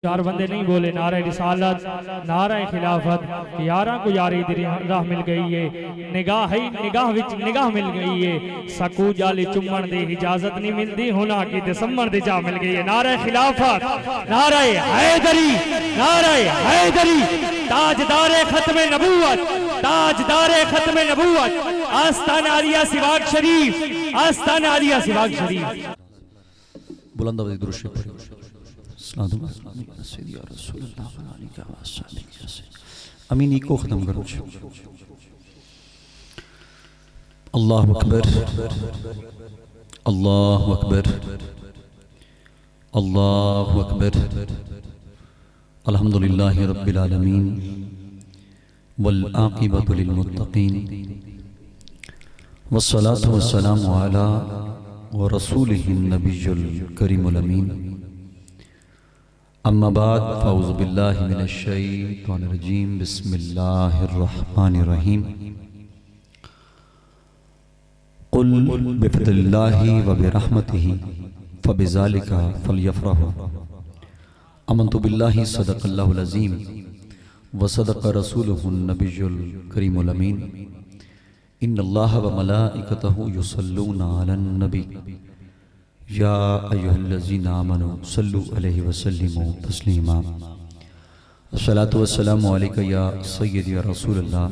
चार बंदे नहीं बोले नारा रिसालत नारा खिलाफत यारा को यारी दी राह मिल गई है निगाह ही निगाह विच निगाह मिल गई है सकू जाली चुम्मण दी इजाजत नहीं मिलती हुना की ते सम्मण दी जा मिल गई है नारा खिलाफत नारा हैदरी ताजदारे खत्म नबूवत ताजदारे खत्म नबूवत आस्ताना आलिया सिवाग शरीफ बुलंद आवाज़ दुरूद शरीफ पढ़िए। अमीन को खत्म करो। अल्लाहु अकबर अल्लाहु अकबर अल्लाहु अकबर अल्हम्दुलिल्लाहि रब्बिल आलमीन वल आक़िबतु लिल मुत्तक़ीन वस्सलातु वस्सलामु अला व रसूलिहि नबिय्युल करीमुल अमीन अम्मा बाद फ़अऊज़ु बिल्लाहि मिनश शैतानिर रजीम बिस्मिल्लाहिर रहमानिर रहीम कुल बिफ़ज़लिल्लाहि व बिरहमतिहि फ़बिज़ालिका फ़लयफ़रहू आमन्तु बिल्लाहि सदक़ल्लाहुल अज़ीम व सदक़ रसूलुहुन नबिय्युल करीमुल अमीन इन्नल्लाह व मलाइकतहु युसल्लूना अलन नबी या अय्युहल्लज़ीना आमनू सल्लु अलैहि वसल्लिमू तस्लीमा अस्सलातु वस्सलामु अलैका या सय्यदी या रसूलल्लाह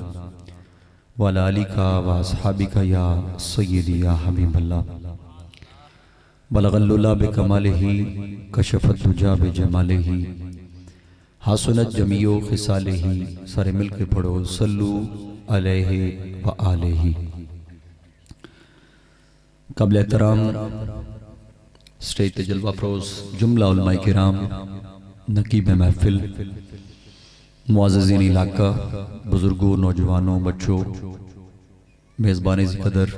व अला आलिका व अस्हाबिका या सय्यदी या हबीबल्लाह बलगल्लुल्लाह बिकमालिही कशफत दुजा बिजमालिही हसनत जमीओ खिसालिही। सारे मिलकर पढ़ो सल्लु अलैहि व आलिही। क़ब्ल एहतराम स्टेज पे जलवा फरोज जुमला उलमाए किराम नकीब महफिल मुअज़्ज़िज़ीन इलाका बुजुर्गों नौजवानों बच्चों मेज़बान क़दर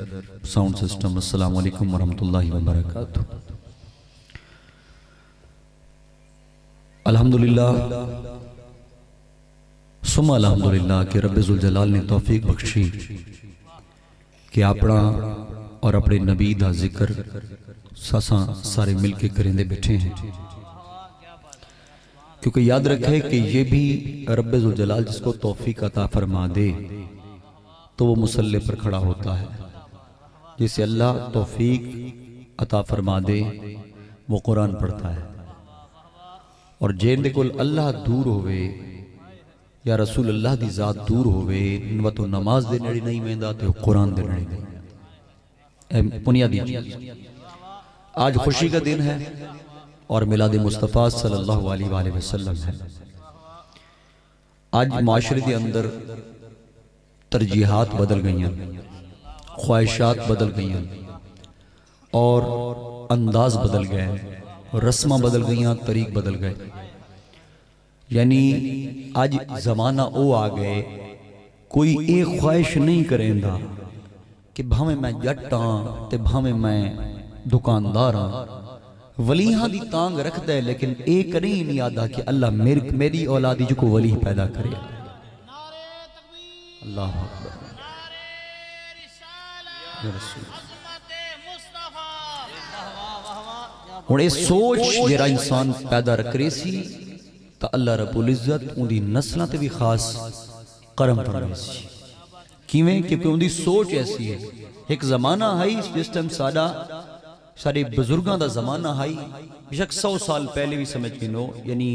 साउंड सिस्टम अस्सलामु अलैकुम वरहमतुल्लाहि वबरकातुहू। अल्हम्दुलिल्लाह सुम्मा अल्हम्दुलिल्लाह कि रब्बे ज़ुल जलाल ने तौफीक बख्शी कि अपना और अपने नबी दा जिक्र सासा सारे मिलके करेंदे बैठे हैं, क्योंकि याद रखे कि ये भी रब्बे ज़ुल जलाल जिसको तौफीक अता फरमा दे तो वो मुसल्ले पर खड़ा होता है। जिसे अल्लाह तौफीक अता फरमा दे वो कुरान पढ़ता है, और जेंदे कोल अल्लाह दूर होवे या रसूल अल्लाह दी ज़ात दूर होवे व तो नमाज दे नेड़े नहीं वेंदा ते कुरान दे नेड़े नहीं। बुनियादी आज खुशी का दिन है और मिलाद मुस्तफ़ा सल्लल्लाहु अलैहि वसल्लम है। आज माशरे के अंदर तरजीहात बदल गई, ख्वाहिशात बदल गई और अंदाज बदल गए, रस्मा बदल गई, तरीक बदल गए। यानी आज जमाना वो आ गए कोई एक ख्वाहिश नहीं करेंदा कि भावे मैं जट हाँ ते भावे मैं दुकानदार हाँ, वलियां दी तांग रखता है, लेकिन एक नहीं नहीं आता कि अल्लाह मेरी औलादी जो को वली पैदा करे। अल्लाह अकबर। हुण ये सोच जरा इंसान पैदा रखे सी तो अल्लाह रब्बुल इज्जत उनकी नस्लों ते भी खास करम फरमाए सी। किवें? क्योंकि उनकी सोच ऐसी है। एक जमाना है जिस टाइम सारे बुजुर्गों का जमाना है, बेशक 100 साल पहले भी समझ के नो, यानी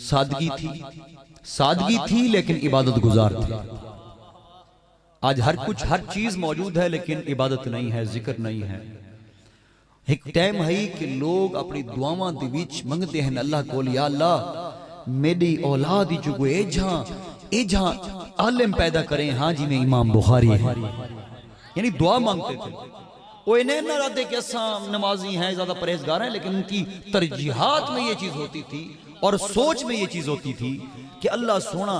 सादगी थी लेकिन इबादत गुजार थी। आज हर कुछ हर चीज मौजूद है लेकिन इबादत नहीं है, जिक्र नहीं है। एक टाइम है कि लोग अपनी दुआवां दे विच मंगते हैं अल्लाह को, या अल्लाह मेरी औलाद जो एजा आलिम पैदा करें, हाँ जी में इमाम बुखारी है। यानी दुआ मांगते थे। वो इन्हें न रहते कि असा नमाजी हैं, ज्यादा परहेजगार हैं, लेकिन उनकी तरजीहात में ये चीज होती थी और सोच में ये चीज होती थी कि अल्लाह सोना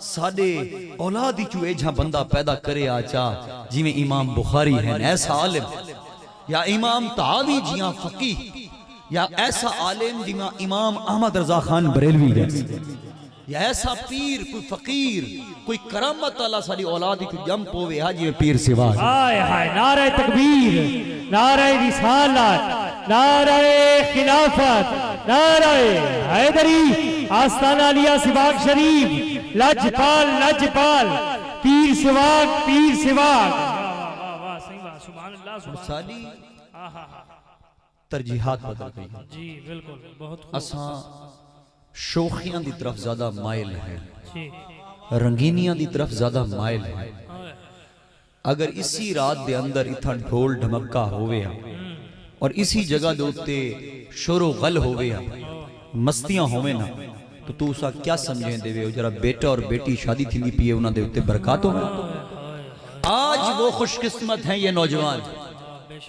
साडे औलाद चू एजा बंदा पैदा करे आचा जिमें इमाम बुखारी है, ऐसा आलिम, या इमाम तावी जिया फकीह, या ऐसा आलिम जिमा इमाम अहमद रजा खान बरेलवी है, या ऐसा पीर कोई फकीर कोई करामत अल्लाह सारी औलाद की जम पोवे हाजी में पीर सिवा। हाय हाय नारे तकबीर नारे रिसालत नारे खिलाफत नारे हैदरी आस्ताना लिया सिवाग शरीफ, लजपाल लजपाल, पीर सिवाग पीर सिवाग। साली तरजीहात बदल गई जी बिल्कुल, बहुत असा शोखियां दी तरफ ज्यादा माइल है, जी रंगीनियां दी तरफ ज्यादा माइल है। अगर इसी रात दे अंदर इथा ढोल ढमक्का होवे और इसी जगह दे उत्ते शोरो गल होवे मस्तियां होवे ना, तो तू उसा क्या समझे देवे हो जरा बेटा और बेटी शादी थी पिए उन्हां दे उत्ते बरकत होवे। आज वो खुशकिस्मत हैं ये नौजवान।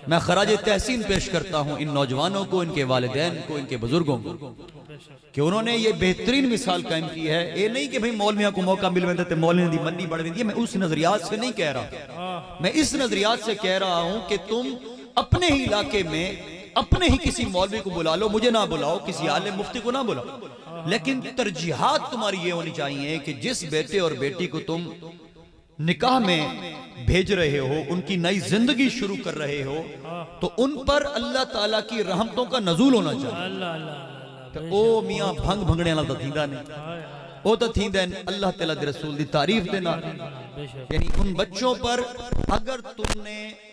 मैं खराज तहसीन पेश करता हूं इन नौजवानों को, इनके वालिदैन को, इनके बुजुर्गों को कि उन्होंने ये बेहतरीन मिसाल कायम की है। ये नहीं कि भाई मौलवियों को मौका मिल जाता है, मौलवियों की मन्नी बढ़ जाती है। मैं उस नजरियात से नहीं कह रहा, मैं इस नजरियात से कह रहा हूं कि तुम अपने ही इलाके में अपने ही किसी मौलवी को बुला लो, मुझे ना बुलाओ, किसी आलिम मुफ्ती को ना बुलाओ, लेकिन तरजीहात तुम्हारी ये होनी चाहिए कि जिस बेटे और बेटी को तुम निकाह में भेज रहे हो, उनकी नई जिंदगी शुरू कर रहे हो, तो उन पर अल्लाह ताला की रहमतों का नजूल होना चाहिए। तो ओ मियां भंग भंगने वाला तो थींदा नहीं, वो तो थींदा अल्लाह ताला दे रसूल दी तारीफ देना। यानी उन बच्चों पर अगर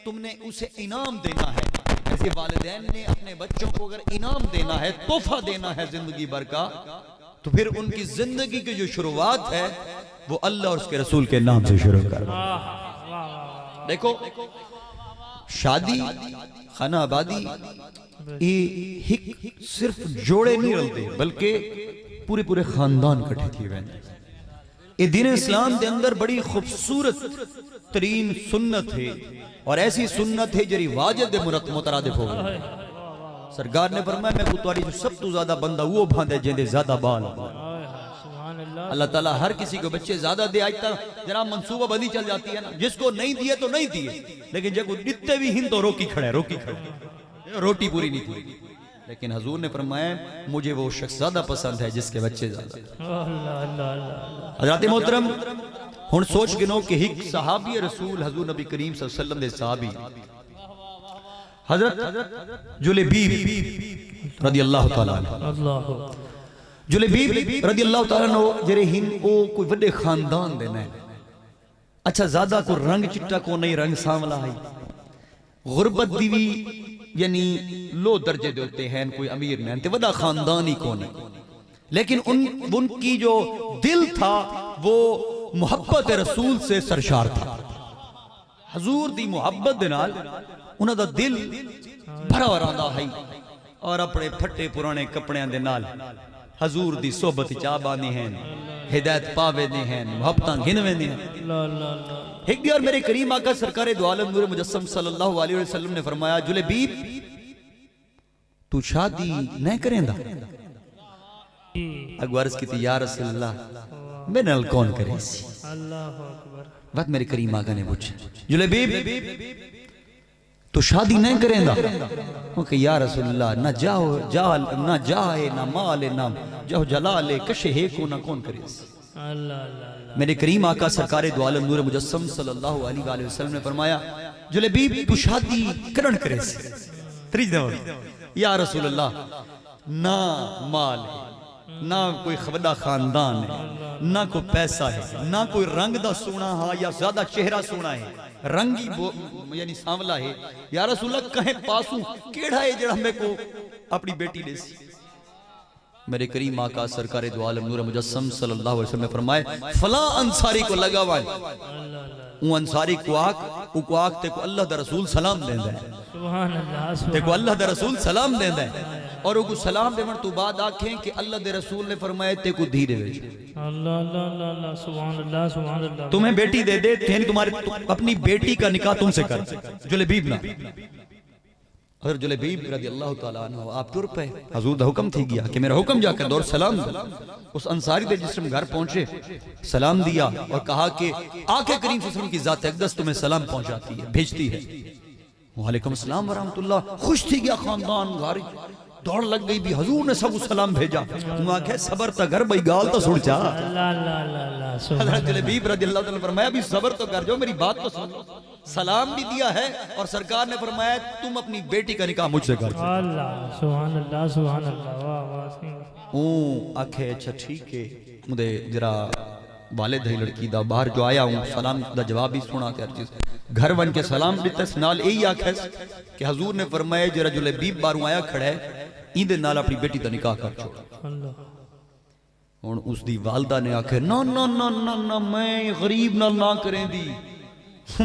तुमने उसे इनाम देना है, ऐसे वालिदैन ने अपने बच्चों को अगर इनाम देना है, तोहफा देना है जिंदगी भर का, तो फिर उनकी जिंदगी की जो शुरुआत है वो अल्लाह और उसके रसूल के नाम से शुरू कर। देखो शादी खाना आबादी ये सिर्फ जोड़े नहीं रलते, बल्कि पूरे पूरे खानदान कट्ठे थी वैन। ये दीन इस्लाम के अंदर बड़ी खूबसूरत तरीन सुन्नत है, और ऐसी सुन्नत है जरी वाजिब मुतरादिफ हो। सरकार ने फरमाया मैं तुम्हारी जो सब तो ज्यादा बंदा वो भांदे जिंदे ज्यादा बाल। अल्लाह ताला हर किसी को बच्चे ज्यादा दे। आज तक जरा मंसूबा बंदी चल जाती है ना, जिसको नहीं दिए तो नहीं दिए, लेकिन जब दिते भी हिंद तो रोकी खड़े, रोटी पूरी नहीं थी। लेकिन हजूर ने फरमाया मुझे वो शख्स ज्यादा पसंद है जिसके बच्चे ज्यादा। हज़रात मोहतरम हुण सोच गिनो कि एक सहाबी रसूल हजूर नबी करीम सल्लल्लाहु अलैहि वसल्लम दे सहाबी हजरत जुलैबीब रदियल्लाहु ताला जुलैबीब रदियल्लाहु ताला नो जरे हिन ओ कोई बड़े खानदान दे ने। अच्छा ज्यादा को रंग चिट्टा को नहीं, रंग सांवला है, गुरबत दी भी यानी लो दर्जे दे होते हैं, कोई अमीर नहीं ते बड़ा खानदान ही कौन है, लेकिन उनकी जो दिल था वो मुहब्बत रसूल से सरशार था। हजूर दी मुहब्बत दे नाल उन्हां दा दिल भरा भरा है, और अपने फटे पुराने कपड़ियां दे नाल हजूर दी सोबत चा बांधी हैं, हिदायत पावे दे हैं, मुहब्बतां गिनवे दे हैं। एक बार मेरे करीम आका सरकार दो आलम नूर मुजस्सम सल्लल्लाहु अलैहि वसल्लम ने फरमाया जुलैबीब तू शादी नहीं करेंदा? अगवारस की थी या रसूल अल्लाह मेरे नाल कौन करे? अल्लाहु अकबर। बात मेरे करीम आका ने पूछा जुलैबीब तो शादी नहीं करेंदा? वो कहा या रसूल अल्लाह ना जाओ जाल ना जाए ना माल ना जाओ जलाल कशे है को ना कौन करे। मेरे करीम आका सरकार दो आलम नूर मुजस्सम सल्लल्लाहु अलैहि वसल्लम ने फरमाया जुलैबीब तू शादी करण करे? या रसूल अल्लाह ना माल है, ना कोई बड़ा खानदान है, ना कोई पैसा है, ना कोई रंग दा सोना है या ज्यादा चेहरा सोना है, रंगी यानी सांवला है। या रसूल अल्लाह कहे पासू केड़ा है जड़ा मेरे को अपनी बेटी दे सी? मेरे करीम आका सरकार दो आलम नूर मुजस्सम सल्लल्लाहु अलैहि वसल्लम ने फरमाया फला अंसारी को लगावा उ अंसारी को आख ते को अल्लाह दा रसूल सलाम देंदा है, सुभान अल्लाह, ते को अल्लाह दा रसूल सलाम देंदा है, और वो सलाम देवन तो बाद आखें कि अल्लाह दे रसूल ने फरमाया ते को धी देवे। अल्लाह अल्लाह अल्लाह सुभान अल्लाह सुभान अल्लाह। तुम्हें बेटी दे दे थे तुम्हारे अपनी बेटी का निकाह तुमसे कर। जुलैबीब ना हज़रत जुलैबीब रज़ियल्लाहु ताला अन्हु आप टुर पे हजूर दा हुक्म थी गया कि मेरा हुक्म जाकर दौर सलाम दो। उस अंसारी दे जिस्म घर पहुंचे, सलाम दिया और कहा कि आके करीम सल्लल्लाहु अलैहि वसल्लम की जात अक़दस तुम्हें सलाम पहुंचाती है, भेजती है। वालेकुम अस्सलाम व रहमतुल्लाह। खुश थी गया खानदान, घर दौड़ लग गई भी हजूर ने सब सलाम भेजा। आखे सबर तो कर भाई गाल तो सुन जा। हज़रत जुलैबीब रज़ियल्लाहु ताला फरमाया भी सबर तो कर जो मेरी बात तो सुन। सलाम भी दिया है और सरकार ने फरमाया तुम अपनी बेटी का निकाह मुझसे कर दो। अल्लाह सुभान अल्लाह सुभान अल्लाह, वाह वाह। ओ आखे अच्छा ठीक है, मुझे जरा वालिद है लड़की दा बाहर जो आया हूँ सलाम दा जवाब भी सुना ते हर चीज घर बन के सलाम दिता नाल यही आखे कि हजूर ने फरमाया जरा जुले बीब बारू आया खड़ा है इंदे नाल अपनी बेटी दा निकाह कर छोड़। हुण उसदी वालदा ने आखे ना ना ना ना ना मैं गरीब नाल ना करें दी,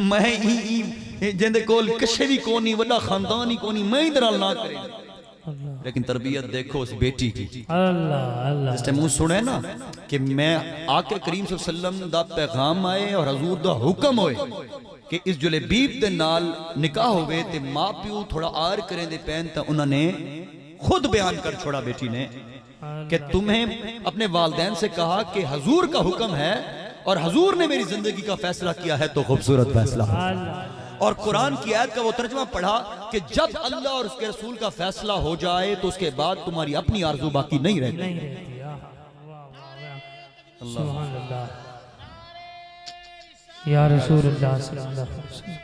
मैं जिंदे कोल कशे भी कोनी वड्डा खानदान ही कोनी, मैं इधर नाल ना करें। लेकिन तरबियत देखो उस बेटी की। अल्लाह अल्लाह जिस टाइम मुंह सुने ना कि मैं आके करीम सल्लल्लाहु अलैहि वसल्लम दा पैगाम आए और हजूर दा हुक्म होए कि इस जुले बीब दे नाल निकाह होवे ते मां प्यो थोड़ा आर करें दे पैन ता उन्होंने खुद बयान कर छोड़ा बेटी ने कि तुम्हें अपने वालदैन से कहा कि हजूर का हुक्म है और हजूर ने मेरी जिंदगी का फैसला किया है तो खूबसूरत फैसला। और कुरान की आयत का वो तर्जुमा पढ़ा कि जब अल्लाह और उसके रसूल का फैसला हो जाए तो उसके बाद तुम्हारी अपनी आरज़ू बाकी नहीं रहती। सुभान अल्लाह या रसूलुल्लाह सल्लल्लाहु अलैहि वसल्लम,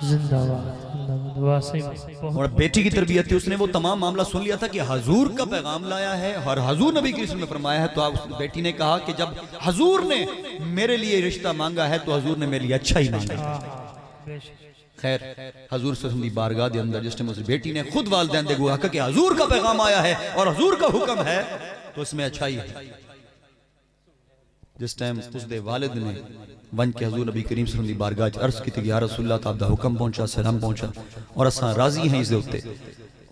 जिंदाबाद वाह। सही और बेटी की तरबियत थी, उसने वो तमाम मामला सुन लिया था कि हजूर का पैगाम लाया है और हजूर नबी की में फरमाया है। तो आप उस बेटी ने कहा कि जब हजूर ने मेरे लिए रिश्ता मांगा है तो हजूर ने मेरे लिए अच्छा ही मांगा। खैर हजूर सल्लल्लाहु अलैहि बारगाह के अंदर जिस टाइम उस बेटी ने खुद वालिदैन दे गुआ कि हजूर का पैगाम आया है और हजूर का हुक्म है तो उसमें अच्छा ही है। जिस टाइम उसके वालिद ने वन के हजूर नबी करीम सल्लल्लाहु अलैहि बारगाह अर्ज की या रसूलल्लाह ताब दा हुक्म पहुंचा, सलाम पहुंचा और असा राजी हैं इसके उत्ते।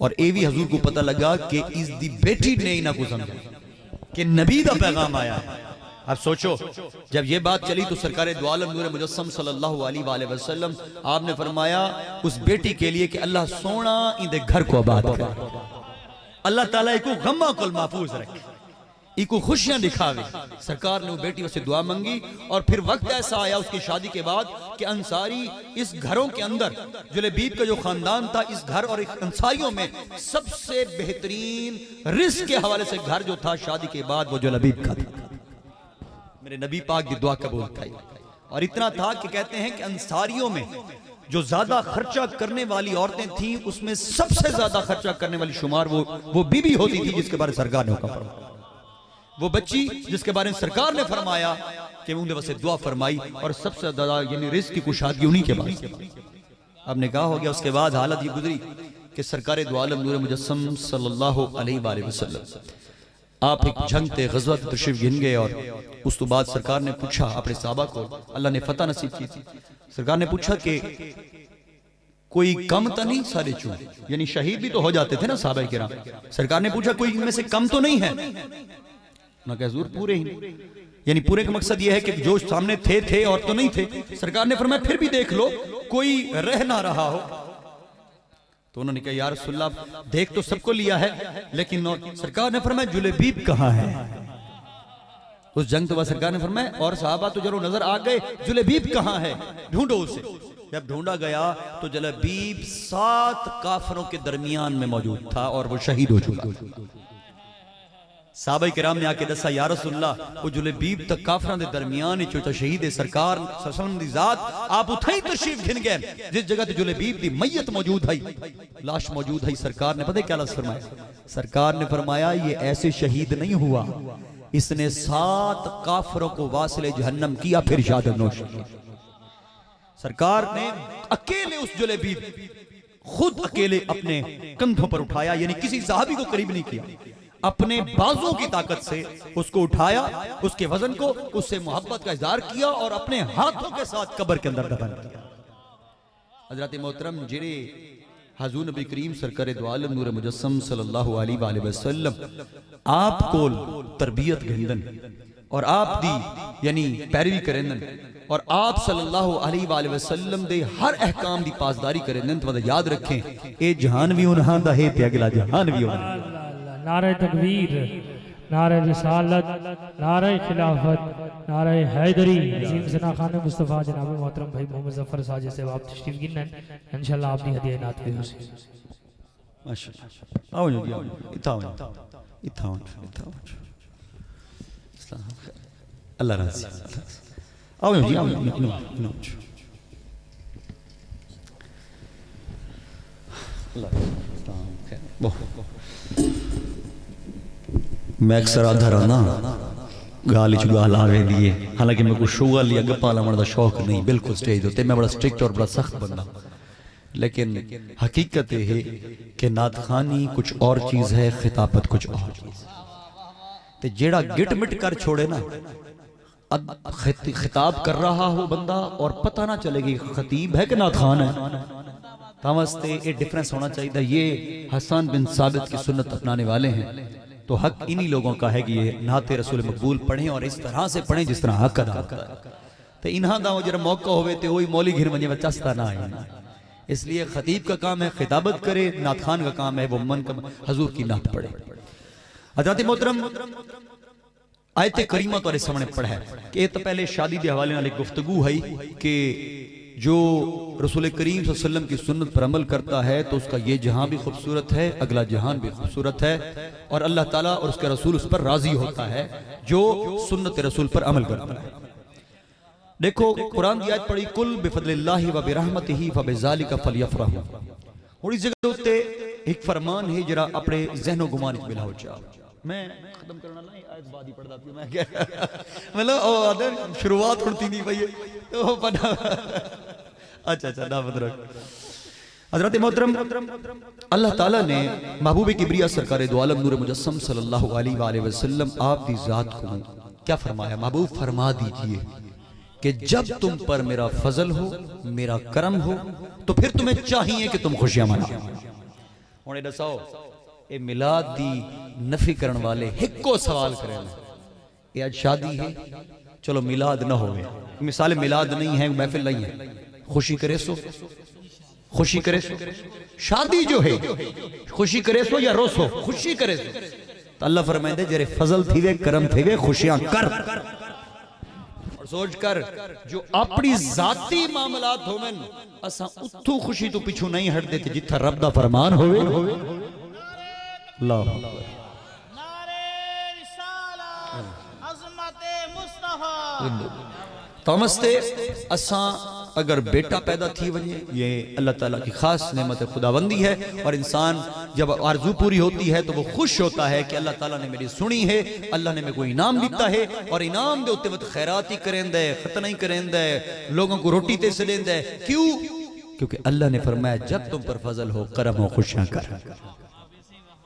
और ये भी हजूर को पता लगा कि इस दी बेटी ने इन्हां को समझा कि नबी दा पैगाम आया है। अब सोचो जब ये बात चली तो सरकार दो आलम नूर मुजस्सम सल्लल्लाहु अलैहि वसल्लम आपने फरमाया उस बेटी के लिए कि अल्लाह सोना इंदे घर को आबाद करे, अल्लाह ताला इको गम्मा कुल महफूज रखे, इको खुशियां दिखावे। सरकार ने वो बेटी से दुआ मांगी और फिर वक्त ऐसा आया उसकी शादी के बाद कि अंसारी इस घरों के अंदर जुलेबीब का जो खानदान था इस घर और अंसारियों में सबसे बेहतरीन रिस्क के हवाले से घर जो था शादी के बाद वो जुलेबीब का था। मेरे नबी पाक की दुआ कबूल थी और इतना था कि कहते हैं कि अंसारियों में जो ज्यादा खर्चा करने वाली औरतें थीं उसमें सबसे ज्यादा खर्चा करने वाली शुमार वो बीबी होती थी जिसके बारे में सरकार ने हुक्म फरमाया, वो बच्ची जिसके बारे में सरकार ने फरमाया कि उनके वसे दुआ फरमाई और सबसे ज्यादा यानी रिस्क की कुशादगी उन्हीं के बाद। अब निकाह हो गया, उसके बाद हालत ये गुजरी कि सरकार दो आलम नूर मुजस्सम सल्लल्लाहु अलैहि वसल्लम आप एक जंग ते गज़वा तशरीफ गिन गए और उस तो बाद सरकार ने पूछा अपने साहबा को, अल्लाह ने फतह नसीब की थी, सरकार ने पूछा कि कोई कम तो नहीं सारे चूं, यानी शहीद भी तो हो जाते थे ना साहबा किराम। सरकार ने पूछा कोई इनमें से कम तो नहीं है ना, कहा हुजूर पूरे ही, यानी पूरे का मकसद यह है कि जो सामने थे और तो नहीं थे। सरकार ने फरमाया फिर भी देख लो कोई रह ना रहा हो। तो उन्होंने कहा या रसूलल्लाह देख तो सबको लिया है लेकिन सरकार ने फरमाया जुलेबीब कहाँ है। उस जंग तो बाद सरकार ने फरमाया और साहबा तो जरूर नजर आ गए जुलेबीब कहाँ है, ढूंढो उसे। जब ढूंढा गया तो जुलेबीब 7 काफरों के दरमियान में मौजूद था और वो शहीद हो चुका। साहबा किराम ने आके दसा या रसूलल्लाह वो जुलेबीब तक काफरां दे दरमियान विच तो शहीद है सरकार सल्लम दी जात आप उथे ही तशरीफ घिन गए जिस जगह ते जुलेबीब दी मैयत मौजूद है, लाश मौजूद है। सरकार ने पता क्या लफ्ज़ फरमाया, सरकार ने फरमाया ये ऐसे शहीद नहीं हुआ, इसने 7 काफरों को वासिले जहन्नम किया फिर शहादत नोश की। सरकार ने अकेले उस जुलेबीब खुद अकेले अपने कंधों पर उठाया, यानी किसी सहाबी को करीब नहीं किया, अपने बाजों की ताकत से उसको उठाया, उसके वजन को, उससे मोहब्बत का इजहार किया और अपने हाथों के साथ कब्र के अंदर दफन किया। हजरत मोहतरम जिरे हजूर नबी करीम सरकार दो आलम नूर मुजस्सम सल्लल्लाहु अलैहि वसल्लम आपको तरबियत घिंदन और आप दी यानी पैरवी करेंदन और आप सल्लल्लाहु अलैहि वसल्लम दे हर अहकाम दी पासदारी करेंदन। तो याद रखें ए जहान भी उन्हां दा है ते अगला जहान भी उन्हां। नारे तकबीर, नारे रिसालत, नारे खिलाफत, नारे हैदरी। अजीम सना खान मुस्तफ़ा जनाब मोहतरम भाई मोहम्मद ज़फ़र साजिद से आप तशरीफ गिनन इंशाअल्लाह आपकी हदिया इनात की हुई। माशाअल्लाह आओ जी आओ इथाओ अल्लाह राज़ी आओ जी आओ मैं अक्सर आधा रहा गाल च गाल आवे दिए, हालांकि मैं कोई शो वाली गप्पा लाने का शौक नहीं, बिल्कुल स्टेज होते मैं बड़ा स्ट्रिक्ट और बड़ा सख्त बंदा, लेकिन हकीकत ये है कि नात खानी कुछ और चीज है, खिताबत कुछ और चीज। तो जेड़ा गिट मिट कर छोड़े ना, खिताब कर रहा हो बंदा और पता ना चलेगी खतीब है कि नात खान है, तमस्ते ये डिफरेंस होना चाहिए। ये हसन बिन साबित की सुन्नत अपनाने वाले हैं, तो हक इन्हीं लोगों का है कि ये नाते रसूल मकबूल पढ़ें और इस तरह से पढ़ें जिस तरह हक अदा होता है। तो इन्हां दा जरा मौका होवे तो वही मौली घिर वजे चस्ता ना है। इसलिए खतीब का काम है खिताबत करे, नात खान का काम है वो मन का हजूर की नात पढ़े। हज़रत मोहतरम आयत करीमा तुम्हारे सामने पढ़ा है कि तो पहले शादी के हवाले नाल गुफ्तगू है कि जो रसूल करीम सल्लल्लाहु अलैहि वसल्लम की सुन्नत पर अमल करता है तो उसका ये जहां भी खूबसूरत है, अगला जहान भी खूबसूरत है, और अल्लाह ताला और उसका रसूल उस पर राजी होता है जो सुन्नत रसूल पर अमल करता है। देखो कुरान की आयत पढ़ी, कुल बिफदलिल्लाहि व बिरहमतिही फबिज़ालिका फलयफरहू। और इस जगह उत्ते एक फरमान है जरा अपने ज़हनो गुमान विच मिलाओ चा। मैं खत्म करना ला आयत बाद ही पढ़दा पियो, मैं क्या मतलब ओ अदर शुरुआत होती नहीं भाई तो पढ़ा। अच्छा ना मतलब हज़रत मोहतरम अल्लाह ताला ने महबूब किबरिया सरकार दो आलम नूर मुजस्सम सल्लल्लाहु अलैहि वसल्लम आप दी जात को क्या फरमाया, महबूब फरमा दीजिए कि जब तुम पर मेरा फजल हो, मेरा करम हो, तो फिर तुम्हें चाहिए कि तुम खुशियां मनाओ। हुणे दसाओ ए मिलाद दी नफी करने वाले हिक्को सवाल करें, ये आज शादी है चलो मिलाद ना हो, मिसाल मिलाद नहीं है, महफिल नहीं है, खुशी करे सो, खुशी करे सो, शादी जो है खुशी करे सो या रोसो, खुशी करे सो। तो अल्लाह फरमाइंदे जरे फजल थी वे करम थे वे खुशियां कर, और सोच कर जो अपनी जाती मामलात होवन असा उथू खुशी तो पिछू नहीं हट देते जिथा रब दा फरमान होवे। अल्लाह तमस्ते असा अगर बेटा पैदा थी वजे ये अल्लाह ताला की खास नेमत खुदाबंदी है, और इंसान जब आरजू पूरी होती है तो वो खुश होता है कि अल्लाह ताला ने मेरी सुनी है, अल्लाह ने मेरे को इनाम दिता है, और इनाम दे उत्ते वक्त खैरात ही करेंदा है, खतना ही करेंदा है, लोगों को रोटी ते से देंदा है। क्यों? क्योंकि अल्लाह ने फरमाया जब तुम पर फजल हो, करम हो, खुशियां कर।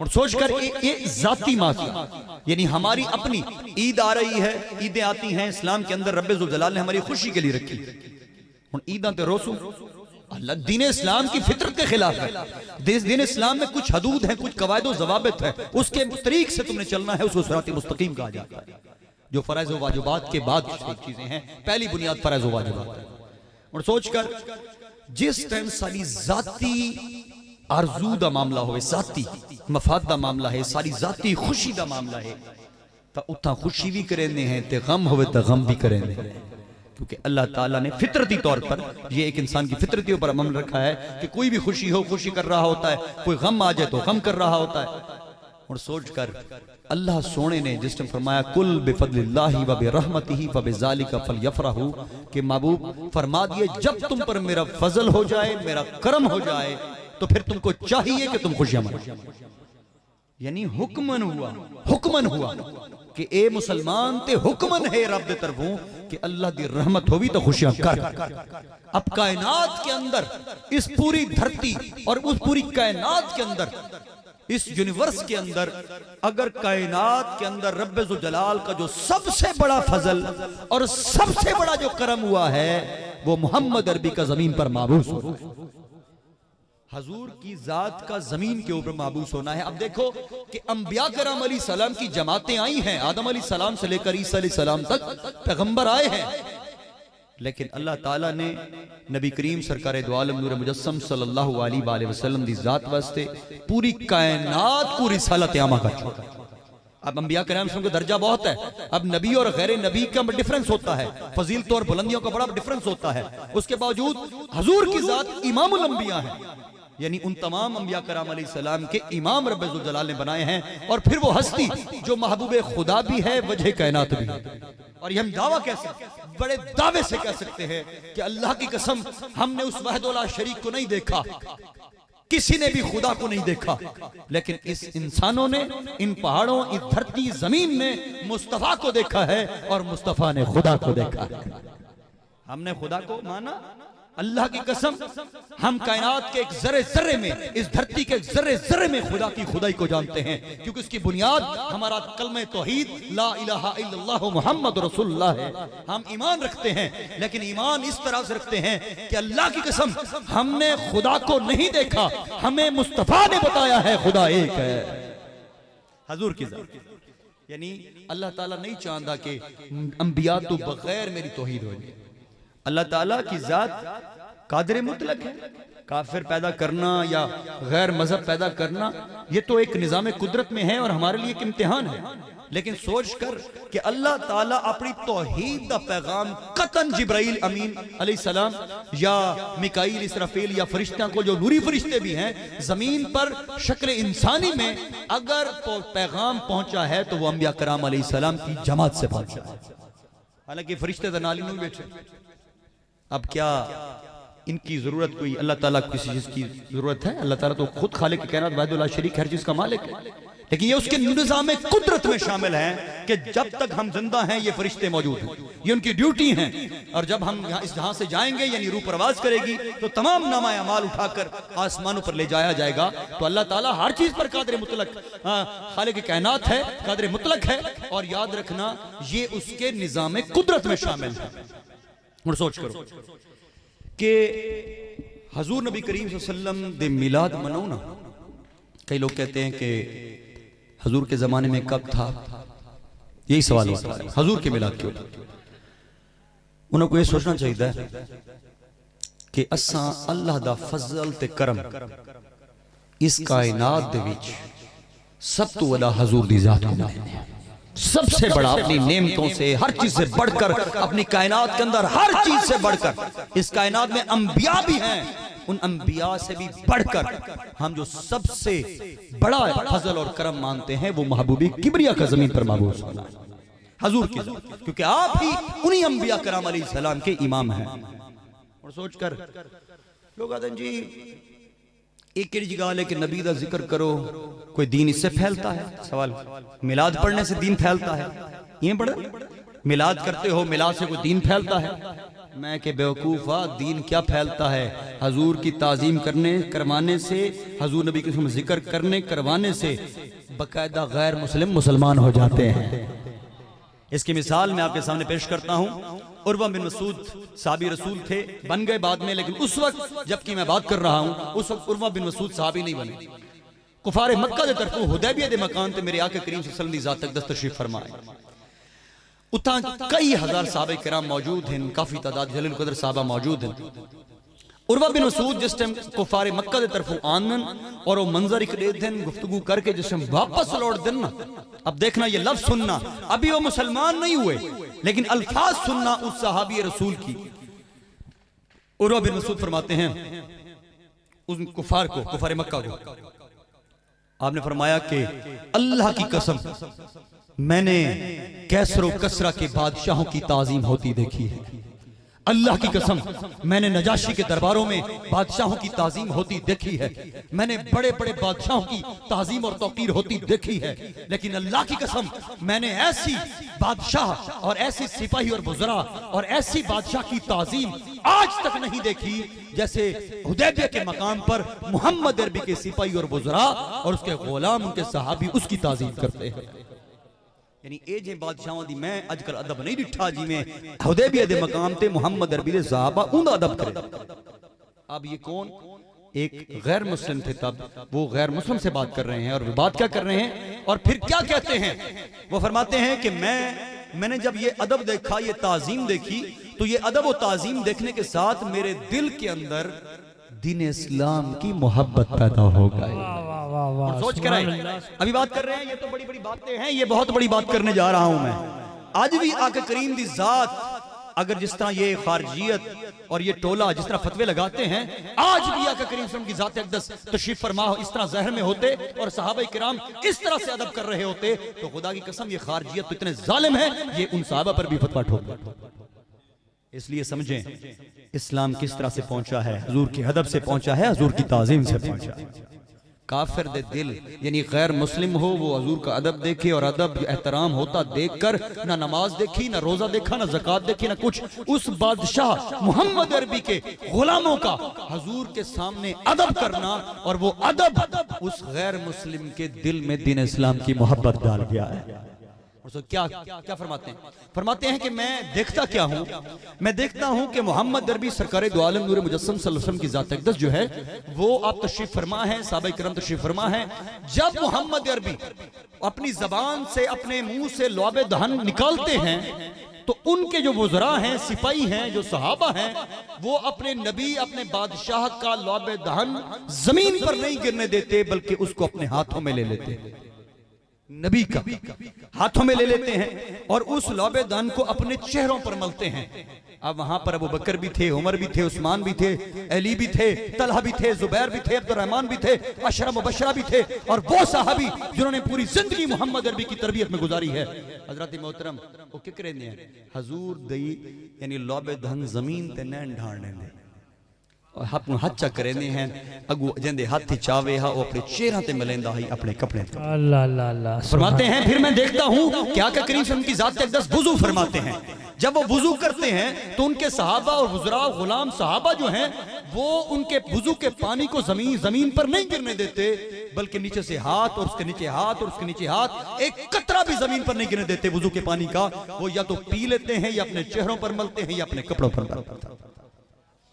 और सोच कर ये जाती माफिया, यानी हमारी अपनी ईद आ रही है, ईदें आती हैं इस्लाम के अंदर, रब्बे ज़ुल जलाल ने हमारी खुशी के लिए रखी। हुन ईदां ते रोसू अल्लाह दीन इस्लाम की फितरत के खिलाफ है। दीन इस्लाम में कुछ हदूद हैं, कुछ कवायद व ज़वाबित है, उसके तरीक से तुमने चलना है, उसको सिरात मुस्तकीम कहा जाता है। जो फराइज़ व वाजिबात के बाद चीजें हैं, पहली बुनियाद फराइज़ व वाजिबात है। और सोच कर जिस टाइम सारी जाती आरजू दा मामला होवे, जाती मफाद दा मामला है, सारी जाती खुशी दा मामला है, तो उतना खुशी भी करेंगे हैं, ते गम होवे तो गम भी करेंगे, क्योंकि अल्लाह ताला ने फितरती तौर पर ये एक इंसान की फितरती पर अमल रखा है कि कोई भी खुशी हो खुशी कर रहा होता है, कोई गम आ जाए तो गम कर रहा होता है। और सोच कर अल्लाह सोने ने जिस टाइम फरमाया कुल बिफदलिल्लाहि व बिरहमतिही फबिज़ालिका फलयफरहू, कि महबूब फरमा दिए जब तुम पर मेरा फजल हो जाए, मेरा करम हो जाए, तो फिर तुमको चाहिए कि तुम खुशियां मनाओ। यानी हुक्मन हुआ कि ए मुसलमान ते हुक्मन है रब दे तरफों कि अल्लाह दी रहमत होवी तो खुशियां कर। अब कायनात के अंदर, इस पूरी धरती और उस पूरी कायनात के अंदर, इस यूनिवर्स के अंदर, अगर कायनात के अंदर रब्बे ज़ुल जलाल का जो सबसे बड़ा फजल और सबसे बड़ा जो करम हुआ है वो मोहम्मद अरबी का जमीन पर माबूस हो, हजूर की जात का जमीन के ऊपर माबूस होना है। अब देखो कि अंबिया करम अलैहि सलाम की जमातें आई हैं, आदम अलैहि सलाम से लेकर ईसा अलैहि सलाम तक पैगंबर आए हैं, लेकिन अल्लाह ताला ने नबी करीम सरकार दो आलम नूर मुजस्सम सल्लल्लाहु अलैहि वसल्लम दी जात वास्ते पूरी कायनात को रिसालत आमा कर छोड़ा। अब अंबिया करम का दर्जा बहुत है, अब नबी और गैर नबी का डिफरेंस होता है, फजीलत और बुलंदियों का बड़ा डिफरेंस होता है। उसके बावजूद हजूर की जात इमामुल अंबिया है, यानी उन तमाम अंबिया कराम अलैहिस्सलाम के इमाम रब्बे ज़ुल जलाल ने बनाए हैं, और फिर वो हस्ती जो महबूब खुदा भी है, वजह कायनात भी है। और ये हम दावा कैसे, बड़े दावे से कह सकते हैं कि अल्लाह की कसम हमने उस वहदुल्लाह शरीक को नहीं देखा किसी ने भी खुदा को नहीं देखा, लेकिन इस इंसानों ने, इन पहाड़ों, इस धरती जमीन ने मुस्तफा को देखा है और मुस्तफा ने खुदा को देखा है। हमने खुदा को माना, अल्लाह की कसम हम कायनात के एक जर्रे जर्रे में, इस धरती के एक जर्रे जर्रे में खुदा की खुदाई को जानते हैं, क्योंकि उसकी बुनियाद हमारा कलमे तौहीद ला इलाहा इल्लल्लाह मुहम्मद रसूलुल्लाह है। हम ईमान रखते हैं, लेकिन ईमान इस तरह से रखते हैं कि अल्लाह की कसम हमने खुदा को नहीं देखा, हमें मुस्तफा ने बताया है खुदा एक है, हजूर की जात। यानी अल्लाह ताला नहीं चाहता कि अंबिया तो बगैर मेरी तौहीद हो जाए। अल्लाह ताला की जात कादिर मुतलक है। काफिर पैदा करना या गैर मजहब पैदा करना ये तो एक निजाम कुदरत में है और हमारे लिए एक इम्तिहान है, लेकिन सोच कर कि अल्लाह ताला अपनी तौहीद का पैगाम कतन जिब्राइल अमीन अलैहिस्सलाम या मिकाईल इसराफील या फरिश्तों को, जो नूरी फरिश्ते भी हैं, जमीन पर शक्ल इंसानी में अगर पैगाम पहुंचा है तो वो अंबिया कराम अलैहिस्सलाम की जमात से पहुंचा है। हालांकि फरिश्ते तो नाली में बैठे, अब क्या इनकी जरूरत कोई, अल्लाह ताला को किसी चीज की जरूरत है? अल्लाह ताला तो खुद खालिक कायनात वाहिद ला शरीक हर चीज का मालिक है, लेकिन ये उसके निज़ाम कुदरत में शामिल है कि जब तक हम जिंदा हैं ये फरिश्ते मौजूद हैं, ये उनकी ड्यूटी है। और जब हम इस जहां से जाएंगे यानी रूह परवाज करेगी तो तमाम नामा अमाल उठाकर आसमानों पर ले जाया जाएगा। तो अल्लाह ताला हर चीज पर कादिर मुतलक खालिक कायनात है, कादिर मुतलक है, और याद रखना ये उसके निज़ाम कुदरत में शामिल है। और सोच करो कि हजूर नबी करीम सल्लल्लाहु अलैहि वसल्लम दे मिलाद मनाओ ना। कई लोग कहते हैं कि हजूर के जमाने में कब था, यही सवाल होता है, हजूर के मिलाद क्यों? उन्होंने ये सोचना चाहिए कि असा अल्लाह दा फजल ते करम इस कायनात दे विच सब तो वड़ा हजूर दी जात को मानते हैं। सबसे बड़ा अपनी नेमतों से, हर चीज से बढ़कर, अपनी कायनात के अंदर हर चीज से बढ़कर, इस कायनात में अंबिया भी हैं, उन अंबिया से भी बढ़कर हम जो सबसे बड़ा फजल और करम मानते हैं वो महबूबी किबरिया का जमीन पर महबूब होना हजूर की, क्योंकि आप ही उन्हीं अंबिया कराम अलैहिस्सलाम के इमाम हैं। और सोचकर लोग आते हैं जी एक जगह लेके नबी का जिक्र करो, कोई दीन इससे फैलता है? सवाल, मिलाद पढ़ने से दीन फैलता है? ये पढ़े मिलाद करते हो, मिलाद से कोई दीन फैलता है? मैं के बेवकूफ़ा, दीन क्या फैलता है? हजूर की ताजीम करने करवाने से, हजूर नबी के जिक्र करने करवाने से बाकायदा गैर मुस्लिम मुसलमान हो जाते हैं। इसकी मिसाल मैं आपके सामने पेश करता हूं। उर्वा बिन मसूद साहबी रसूल थे, बन गए बाद में, लेकिन उस वक्त जबकि मैं बात कर रहा हूं उस वक्त उर्वा बिन मसूद साहबी नहीं बने। कुफारे मक्का दे तरफों हुदैबिया दे मकान ते मेरे आका करीम सल्लल्लाहु अलैहि वसल्लम दी जात तक तशरीफ फरमाए। उतना कई हजार साहबे किराम मौजूद हैं, काफी तादाद जलील कदर साहबा मौजूद हैं। उर्वा बिन मसूद जिस टाइम कुफारे मक्का दे तरफों आनन और वो मंजर एक दे देन गुफ्तगू करके जिस टाइम वापस लौट देन ना, अब देखना ये लफ्ज सुनना, अभी वो मुसलमान नहीं हुए लेकिन अल्फाज सुनना उस सहाबी रसूल की। उर्वा बिन मसूद फरमाते हैं उस कुफार को, कुफारे मक्का को, आपने फरमाया कि अल्लाह की कसम मैंने कैसर और कसरा के बादशाहों की ताजीम होती देखी है। अल्लाह की कसम मैंने नजाशी के दरबारों में बादशाहों की ताजीम होती देखी है, मैंने बड़े बड़े बादशाहों की ताजीम और तौकीर होती देखी है, लेकिन अल्लाह की कसम मैंने ऐसी बादशाह और ऐसे सिपाही और बुज़रा और ऐसी बादशाह की ताजीम आज तक नहीं देखी जैसे हुदैबिया के मकाम पर मोहम्मद अरबी के सिपाही और बुज़रा और उसके गुलाम, उनके सहाबी उसकी ताजीम करते हैं। यानी ए जे बादशाहों दी मैं अजकल अदब नहीं डिठा जी में हुदैबिया दे मकाम ते मोहम्मद अरबी दे सहाबा उनदा अदब करे। अब ये कौन? एक गैर मुस्लिम थे तब, वो गैर मुस्लिम से बात कर रहे हैं और बात क्या कर रहे हैं और फिर क्या कहते हैं? वो फरमाते हैं कि मैंने जब ये अदब देखा, ये ताजीम देखी, तो ये अदब और ताजीम देखने के साथ मेरे दिल के अंदर दीन इस्लाम की मोहब्बत पैदा हो गई। और सोच कर अभी बात कर रहे हैं, ये तो बड़ी बड़ी बातें हैं, ये बहुत बड़ी बात करने जा रहा हूं मैं। आज भी आका करीम दी जात अगर जिस तरह ये खारजियत और ये टोला जिस तरह फतवे लगाते हैं, आज भी आका करीम सल्लल्लाहु अलैहि वसल्लम की जात अक़दस तशरीफ फरमा इस तरह ज़हर में होते और सहाबा किराम इस तरह से अदब कर रहे होते, तो खुदा की कसम ये खारजियत तो इतने जालिम है, ये उन सहाबा पर भी फतवा ठोक। इसलिए समझें इस्लाम किस तरह से पहुंचा है, हुजूर के अदब से पहुंचा है, हुजूर की ताज़ीम से पहुंचा है। काफिर दे दिल यानी गैर मुस्लिम हो, वो हुजूर का अदब देखे और अदब एहतराम होता देखकर ना नमाज देखी, ना रोजा देखा, ना ज़कात देखी, ना कुछ। उस बादशाह मोहम्मद अरबी के गुलामों का हुजूर के सामने अदब करना, और वो अदब उस गैर मुस्लिम के दिल में दीन इस्लाम की मोहब्बत डाल गया है। और सो क्या क्या फरमाते हैं कि मैं देखता क्या हूं, मैं देखता हूं कि मोहम्मद अरबी सरकार दो आलम नूर मुजस्सम सल्लल्लाहु अलैहि वसल्लम की ज़ात अक़दस जो है वो आप तशरीफ फरमा है, सहाबाए किराम तशरीफ फरमा है। जब मोहम्मद अरबी अपनी जबान से, अपने मुंह से लौबे दहन निकालते हैं, तो उनके जो वज़रा हैं, सिपाही हैं, जो सहाबा हैं, वो अपने नबी, अपने बादशाह का लौबे दहन जमीन पर नहीं गिरने देते, बल्कि उसको अपने हाथों में ले लेते हैं, नबी का हाथों में ले लेते हैं और उस लौबे दान को अपने चेहरों पर मलते हैं। अब वहां पर अबू बकर भी थे, उमर भी थे, उस्मान भी थे, अली भी थे, तलहा भी थे, जुबैर भी थे, अब्दुर्रहमान भी थे, अशरा मुबशरा भी थे, और वो सहाबी जिन्होंने पूरी जिंदगी मोहम्मद अरबी की तरबियत में गुजारी है। हजरत मोहतरम वो क्या करेंगे हजूर दई यानी लौबे दान जमीन ते नैन ढालने दे और हाथ चा करेंदे हैं, अगू जिंदे हाथी चावे हा वो अपने चेहरा ते मिलेंदा ही अपने कपड़े। अल्लाह अल्लाह अल्लाह। फरमाते हैं फिर मैं देखता हूं क्या क्या करीम से उनकी ज़ात अक़दस वुज़ू फरमाते हैं। जब वो वुज़ू करते हैं तो उनके सहाबा और वुज़रा गुलाम सहाबा जो हैं वो उनके वुज़ू के पानी को जमीन पर नहीं गिरने देते, बल्कि नीचे से हाथ और उसके नीचे हाथ और उसके नीचे हाथ, एक कतरा भी जमीन पर नहीं गिरने देते वुज़ू के पानी का। वो या तो पी लेते हैं, या अपने चेहरों पर मलते हैं, या अपने कपड़ों पर मलते हैं।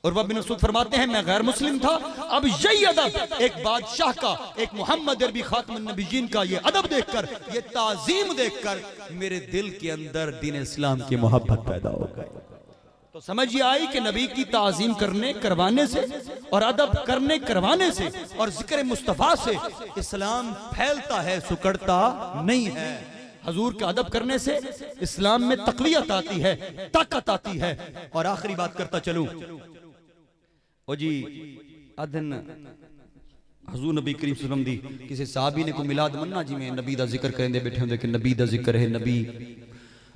और वह बिन मसूद फरमाते हैं मैं गैर मुस्लिम था, अब यही अदब एक बादशाह का, एक मोहम्मद अरबी खातमुन नबीयीन का ये अदब देखकर, ये ताजीम देखकर मेरे दिल के अंदर दीन इस्लाम की मोहब्बत पैदा हो गई। तो समझ ये आई कि नबी की ताजीम करने करवाने से और अदब करने करवाने से और जिक्र मुस्तफा से इस्लाम फैलता है, सुकड़ता नहीं है। हजूर का अदब करने से इस्लाम में तक़वियत आती है, ताकत आती है। और आखिरी बात करता चलूं, ओ जी अदन हजूर नबी करीम सल्लल्लाहु अलैहि वसल्लम दी किसी साहबी ने को मिलाद मन्ना जिमें नबी दा जिक्र करेंदे बैठे होंदे कि नबी दा जिक्र है, नबी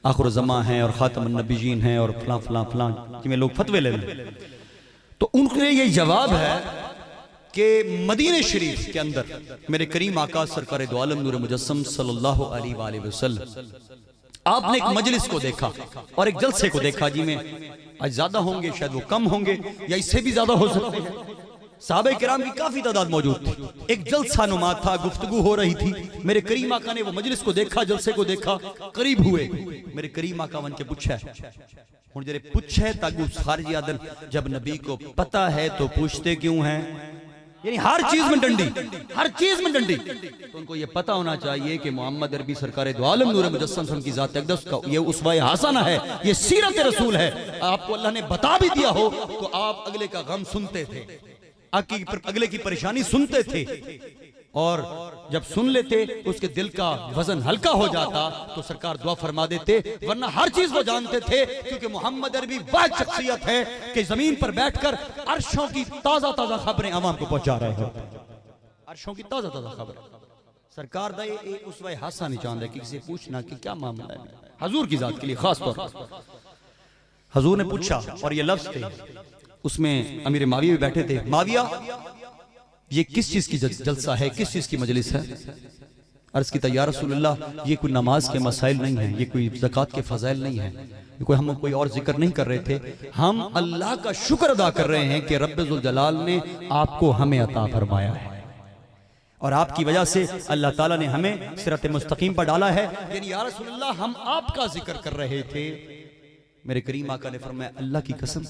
आखिर ज़मा है और खातमुन नबीयीन है और फलां फलां फलां जिमें लोग फतवे ले लें। तो उनके ये जवाब है कि मदीने शरीफ के अंदर मेरे करीम आका सरकार दो आलम नूर मुजस्सम सल्लल्लाहु अलैहि वसल्लम आपने एक मजलिस को देखा और एक जलसे को देखा जिमें आज ज्यादा होंगे, शायद वो कम होंगे, या इससे भी ज्यादा हो सकते हैं। सहाबे किराम की काफी तादाद मौजूद थी, एक जलसा नुमा था, गुफ्तगू हो रही थी। मेरे करीम आका ने वो मजलिस को देखा, जलसे को देखा, करीब हुए। मेरे करीम आका वन के पूछा हुण जरे पूछे ताकू खारजी आदन जब नबी को पता है तो पूछते क्यों हैं, यानी हर चीज में डंडी, हर चीज में डंडी। तो उनको ये पता होना चाहिए कि मोहम्मद अरबी सरकार दो आलम नूर मुजस्सम की ज़ात अक़दस का ये उसवा हासना है, ये सीरत रसूल है। आपको अल्लाह ने बता भी दिया हो तो आप अगले का गम सुनते थे, आपकी अगले की परेशानी सुनते थे, और जब सुन लेते उसके दिल का वजन हल्का हो जाता तो सरकार दुआ फरमा देते। वरना हर चीज वो जानते थे, क्योंकि मोहम्मद अरबी वह शख्सियत है कि जमीन पर बैठकर अर्शों की ताजा ताजा खबरें आवाम को पहुंचा रहे हो, अर्शों की ताजा ताजा खबरें। सरकार दा ये उसवा हासा नहीं चाहता कि किसी पूछना कि क्या मामला है, हजूर की जात के लिए खास तौर पर। हजूर ने पूछा और ये लफ्ज थे, उसमें अमीर माविया भी बैठे थे। माविया ये किस चीज की जलसा है, किस चीज की मजलिस है? अर्ज की या रसूलल्लाह, ये कोई नमाज के मसाइल नहीं है, ये कोई ज़कात के फजाइल नहीं है, कोई हम कोई और जिक्र नहीं कर रहे थे, हम अल्लाह का शुक्र अदा कर रहे हैं कि रब्बुल जलाल ने आपको हमें अता फरमाया है और आपकी वजह से अल्लाह ताला ने हमें सिरत मुस्तकीम पर डाला है। यानी या रसूलल्लाह हम आपका जिक्र कर रहे थे। मेरे करीम आका ने फरमाया अल्लाह की कसम।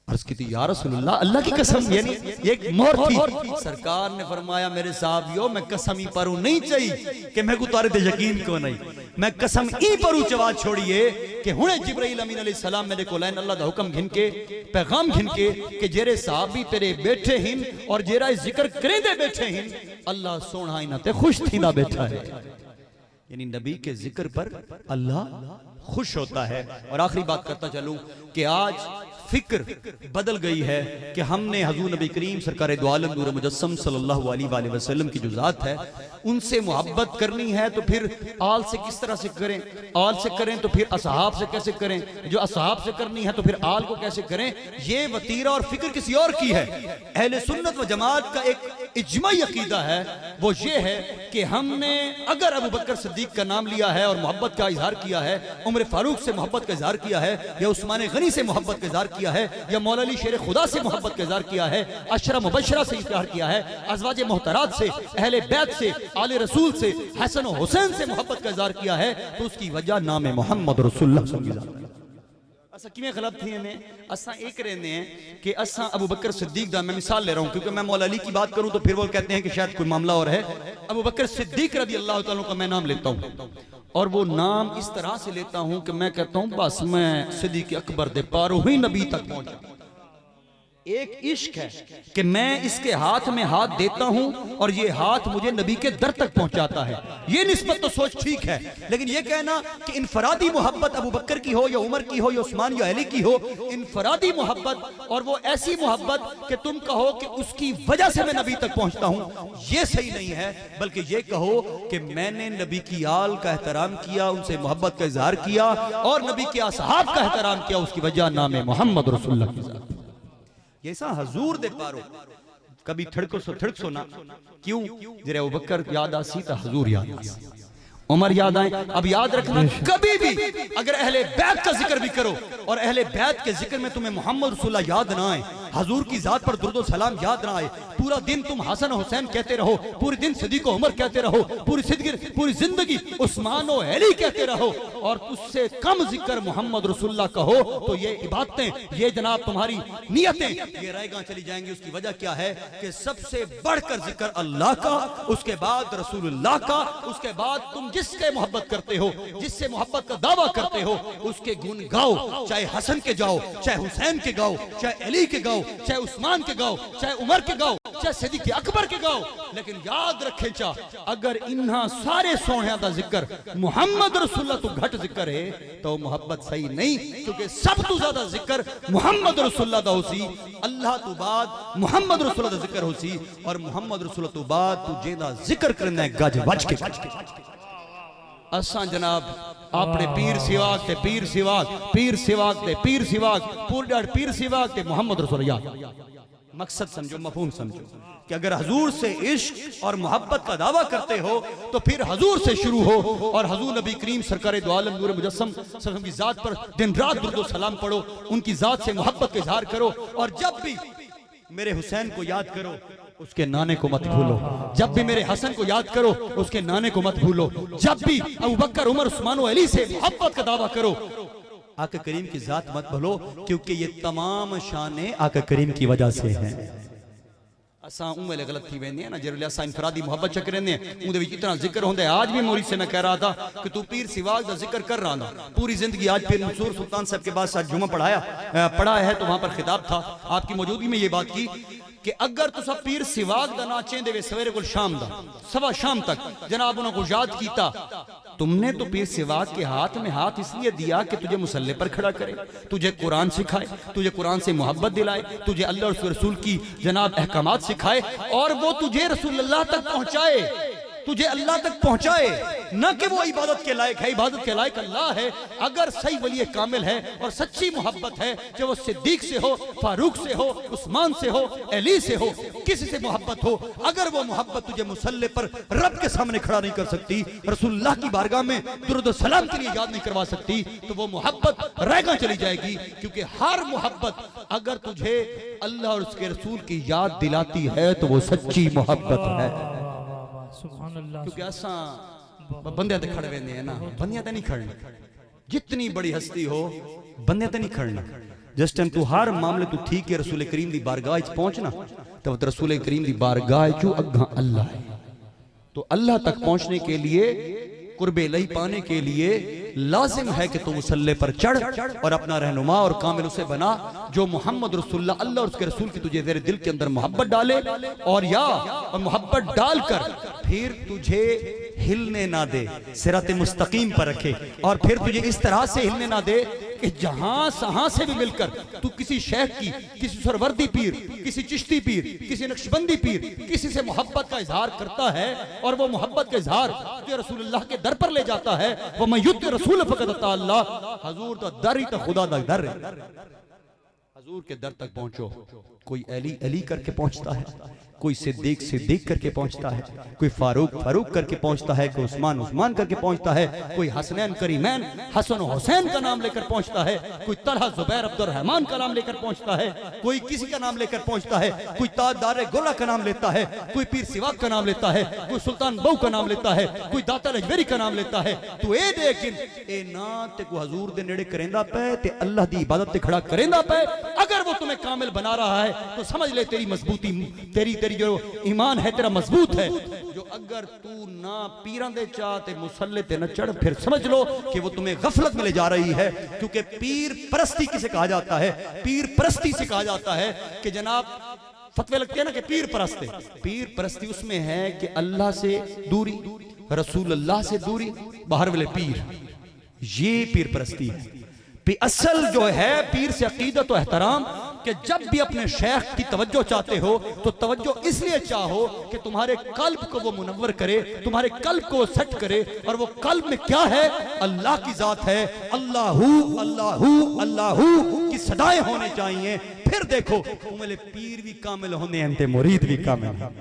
अर्ज की थी या रसूलल्लाह अल्लाह की कसम, यानी एक मोहर थी। सरकार ने फरमाया मेरे साहबियों मैं कसम ही परू नहीं चाहिए कि मैं को तारे ते यकीन को नहीं, मैं कसम ही परू चवा छोड़िए कि हुणे जिब्राइल अमीन अलैहि सलाम मेरे को लैन अल्लाह दा हुक्म घिन के पैगाम घिन के कि जेरे साहबी तेरे बैठे हिन और जेरा जिक्र करेंदे बैठे हिन अल्लाह सोना इना ते खुश थींदा बैठा है। यानी नबी के जिक्र पर अल्लाह खुश होता है। और आखिरी बात करता चलूं कि आज फिक्र बदल गई है कि हमने हजूर नबी करीम सरकार दो आलम नूर मुजस्सम सल्लल्लाहु अलैहि वसल्लम की जो जात है उनसे मोहब्बत करनी है तो फिर आल से किस तरह से करें, आल से करें तो फिर असहाब से कैसे करें, जो असहाब से करनी है तो फिर आल को कैसे करें। ये वतीरा और फिक्र किसी और की है। अहले सुन्नत व जमात का एक इज्माई अकीदा है, वो ये है कि हमने अगर अबू बकर सिद्दीक का नाम लिया है और मोहब्बत का इजहार किया है, उमर फारूक से मोहब्बत का इजहार किया है, या उस्मान गनी से मोहब्बत का इजहार किया है, या मौला अली शेर खुदा से मोहब्बत का इजहार किया है, अशरा मुबशरा से इजहार किया है, अज़वाज मोहतरात से, अहले बैत से, आले रसूल से, हसन और हुसैन से मोहब्बत का इजहार किया है, तो उसकी वजह नाम मोहम्मद रसूलुल्लाह सल्लल्लाहु अलैहि वसल्लम। असा किवें गलत थी ने असा एक रहने हैं कि असा अबू बकर सिद्दीक दा मैं मिसाल ले रहा हूं क्योंकि मैं मौला अली की बात करूं तो फिर वो कहते हैं कि शायद कोई मामला और है। अबू बकर सिद्दीक रज़ी अल्लाह तआला का मैं नाम लेता हूं और वो नाम इस तरह से लेता हूं कि मैं कहता हूं बस मैं सिद्दीक अकबर दे पारों ही नबी तक पहुंचा। एक इश्क है कि मैं इसके हाथ में हाथ देता हूं और ये हाथ मुझे नबी के दर तक पहुंचाता है। ये निस्बत तो सोच ठीक है, लेकिन ये कहना कि इनफरादी मोहब्बत अबू बकर की हो या उमर की हो या उस्मान या अली की हो, इनफरादी मोहब्बत और वो ऐसी मोहब्बत कि तुम कहो कि उसकी वजह से मैं नबी तक पहुंचता हूं, ये सही नहीं है। बल्कि ये कहो कि मैंने नबी की आल का एहतराम किया, उनसे मोहब्बत का इजहार किया और नबी के असहाब का एहतराम किया, उसकी वजह नाम है मोहम्मद रसूलुल्लाह की जात। ये सा हजूर दे पारो कभी थड़को ना क्यों जरे अबू बकर याद आसी तो हजूर याद आसी, उमर याद आए। अब याद रखना कभी भी अगर अहले बैत का जिक्र भी करो और अहले बैत के जिक्र में तुम्हें मोहम्मद रसूलुल्लाह याद ना आए, हजूर की जात पर दुरूद सलाम याद ना आए, पूरा दिन तुम हसन हुसैन कहते रहो, पूरे दिन सिद्दीक उमर कहते रहो, पूरी जिंदगी उस्मान और अली कहते रहो और उससे कम जिक्र मोहम्मद रसूलुल्लाह कहो, तो ये इबादतें, ये जनाब तुम्हारी नियतें ये रहेगा चली जाएंगी। उसकी वजह क्या है कि सबसे बढ़कर जिक्र अल्लाह का, उसके बाद रसूलुल्लाह का, उसके बाद तुम जिसके मोहब्बत करते हो, जिससे मोहब्बत का दावा करते हो, उसके गुण गाओ, चाहे हसन के गाओ, चाहे हुसैन के गाओ, चाहे अली के गाओ, चाहे उस्मान के गाओ, चाहे उमर के गाओ, चाहे सिद्दीक अकबर के गाओ। लेकिन याद रखें चा अगर इन्हां सारे सोहणियां दा जिक्र मोहम्मद रसूलुल्लाह तो घट जिक्र है तो मोहब्बत सही नहीं, क्योंकि सब तो ज्यादा जिक्र मोहम्मद रसूलुल्लाह दा होसी, अल्लाह तो बाद मोहम्मद रसूलुल्लाह दा जिक्र होसी और मोहम्मद रसूलुल्लाह तो बाद तू जेदा जिक्र करना है गज वज के। असा जनाब अपने पीर सिवाक ते पीर सिवाक, पीर सिवाक ते पीर सिवाक, पूरे पीर सिवाक ते मोहम्मद रसूलुल्लाह। मकसद समझो, मफहूम समझो कि अगर हजूर से इश्क और मोहब्बत का दावा करते हो तो फिर हजूर से शुरू हो और हजूर नबी करीम सरकार दो आलम नूर मुजस्सम सल्लल्लाहु की जात पर दिन रात दुरूद सलाम पढ़ो, उनकी जात से मोहब्बत का इजहार करो और जब भी मेरे हुसैन को याद करो उसके नाने को मत भूलो, जब भी मेरे हसन को याद करो उसके नाने को मत भूलो, जब भी अबू बकर उमर उस्मान और अली से मोहब्बत का दावा करो आका करीम की जात मत भूलो, क्योंकि ये तमाम शाने आका करीम की वजह से हैं। असा उम्मे गलत थी वेंदे ना जरूर असा इनफरादी मोहब्बत चक रहने उहदे विच इतना जिक्र होंदा है। आज भी मोरी से मैं कह रहा था कि तू पीर सिवाक दा जिक्र कर रहा था पूरी जिंदगी। आज पीर मंसूर सुल्तान साहब के पास जुमा पढ़ा है तो वहां पर खिताब था, आपकी मौजूदगी में ये बात की कि अगर तुसा पीर सिवाक दा ना चेंदे वे सवेरे को शाम दा सवा शाम तक जनाब उन्होंने को याद कीता, तुमने तो पीर सिवाक के हाथ में हाथ इसलिए दिया कि तुझे मुसल्ले पर खड़ा करे, तुझे कुरान सिखाए, तुझे कुरान से मोहब्बत दिलाए, तुझे अल्लाह और रसूल की जनाब अहकामात सिखाए और वो तुझे रसूलुल्लाह तक पहुंचाए, तुझे अल्लाह तक पहुंचाए, न कि वो इबादत के लायक है। इबादत के लायक अल्लाह है। अगर सही वली कामिल है और सच्ची मोहब्बत है, चाहे वो सिद्दीक से हो, फारूक से हो, उस्मान से हो, अली से हो, किसी से मोहब्बत हो, अगर वो मोहब्बत तुझे मुसल्ले पर रब के सामने खड़ा नहीं कर सकती, रसूलुल्लाह की बारगाह में दुरूद सलाम के लिए याद नहीं करवा सकती, तो वो मोहब्बत रहगा चली जाएगी। क्योंकि हर मोहब्बत अगर तुझे अल्लाह और उसके रसूल की याद दिलाती है तो वो सच्ची मोहब्बत है। क्योंकि असा बंदे ते खड़े रहने हैं ना, बंदियां ते नहीं खड़ना, जितनी बड़ी हस्ती हो बंदियां ते नहीं खड़ना। जिस टाइम तू हर मामले तू ठीक है रसूल करीम दी बारगाह च पहुंचना तो रसूल करीम दी बारगाह चू अग्गा अल्लाह है। तो अल्लाह तक पहुंचने के लिए, कुर्बे इलाही पाने के लिए लाजिम है कि तू मुसल्ले पर चढ़ और अपना रहनुमा और कामिल उसे बना जो मोहम्मद रसूलुल्लाह अल्लाह और उसके रसूल की तुझे तेरे दिल के अंदर मोहब्बत डाले और मोहब्बत डालकर फिर तुझे हिलने ना दे, सिराते मुस्तकीम पर रखे और फिर तुझे इस तरह से हिलने ना दे कि जहां सहां से भी मिलकर तू किसी शेख की, किसी सरवर्दी पीर, किसी चिश्ती पीर, किसी नक्शबंदी पीर, किसी से मोहब्बत का इजहार करता है और वो मोहब्बत का इजहार रसूलुल्लाह के दर पर ले जाता है, वो मैं युद्ध रसूल फकत अल्लाह, हजूर तो दर ही तो खुदा दा दर है। हजूर के दर तक पहुंचो। कोई अली अली करके पहुंचता है, कोई सिद्दीक करके पहुंचता है, कोई फारूक करके पहुंचता है, कोई उस्मान करके पहुंचता है, कोई हसनैन करीमैन हसन हुसैन का नाम लेकर पहुंचता है, कोई तलहा जुबैर अब्दुर्रहमान का नाम लेकर पहुंचता है, कोई किसी का नाम लेकर पहुंचता है, कोई ताजदार गोला का नाम लेता है, कोई पीर सिवाक का नाम लेता है, कोई सुल्तान बहू का नाम लेता है, कोई दाता लजवेरी का नाम लेता है। तू ए देख ए ना ते को हजूर दे नेड़े करेंदा पे ते अल्लाह दी इबादत ते खड़ा करेंदा पे। अगर वो तुम्हें कामिल बना रहा है तो समझ ले तेरी मजबूती, तेरी जो ईमान है तेरा मजबूत है। जो अगर तू ना पीरां दे चाह ते मुसल्ले ते न चढ़, फिर समझ लो कि वो तुम्हें गफलत में ले जा रही है। क्योंकि पीर परस्ती किसे कहा जाता है? पीर परस्ती से कहा जाता है कि जनाब फतवे लगते हैं ना कि पीर परस्त है। पीर परस्ती उसमें है कि अल्लाह से दूरी, रसूल अल्लाह से दूरी, बाहर वाले पीर, ये पीर परस्ती है। असल जो है पीर से अकीदत और एहतराम कि जब भी अपने शेख की तवज्जो चाहते हो तो तवज्जो इसलिए चाहो कि तुम्हारे कल्ब को वो मुनव्वर करे, तुम्हारे कल्ब को सेट करे। और वो कल्ब में क्या है? अल्लाह की जात है। अल्लाहू अल्लाहू अल्लाहू की सदाएं होने चाहिए। फिर देखो उमले पीर भी कामिल होने हैं, मुरीद भी कामिल है।